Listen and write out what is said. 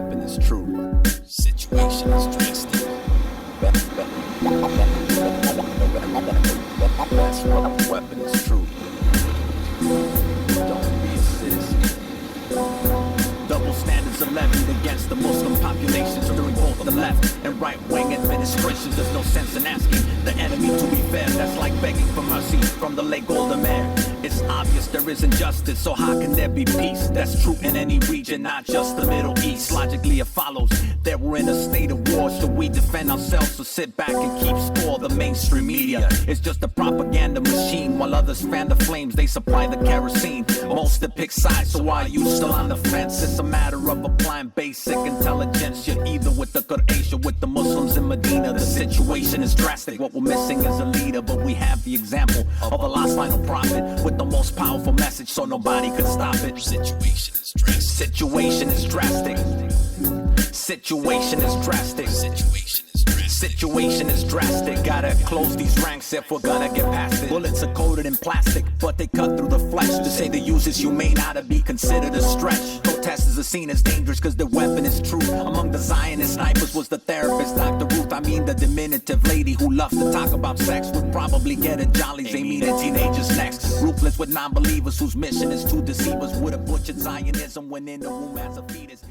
weapon is true. Situation is drastic. Best weapon is true. Don't be a citizen. Double standards are levied against the Muslim populations during both the left and right-wing administrations. There's no sense in asking the enemy to be fair. That's like begging for mercy from the late Golda Meir. It's obvious there is injustice, so how can there be peace? That's true in any region, not just the Middle East. Logically it follows that we're in a state of war. Should we defend ourselves or sit back and keep score? The mainstream media is just a propaganda machine, while others fan the flames, they supply the kerosene. Most that pick sides, so why are you still on the fence? It's a matter of applying basic intelligence. You're either with the Quraysh or with the Muslims in Medina. The situation is drastic. What we're missing is a leader, but we have the example of Allah's final prophet with the most powerful message, so nobody could stop it. Situation is drastic. Situation is drastic. Situation is drastic. Situation is drastic. Gotta close these ranks if we're gonna get past it. Bullets are coated in plastic, but they cut through the flesh. To say the use is humane ought to be considered a stretch. Protesters are seen as dangerous because their weapon is true. Among the Zionist snipers was the therapist, Dr. Ruth. I mean the diminutive lady who loves to talk about sex. Would probably get a jollies aiming at teenagers next. Ruthless with non-believers whose mission is to deceive us. Would have butchered Zionism when in the womb as a fetus.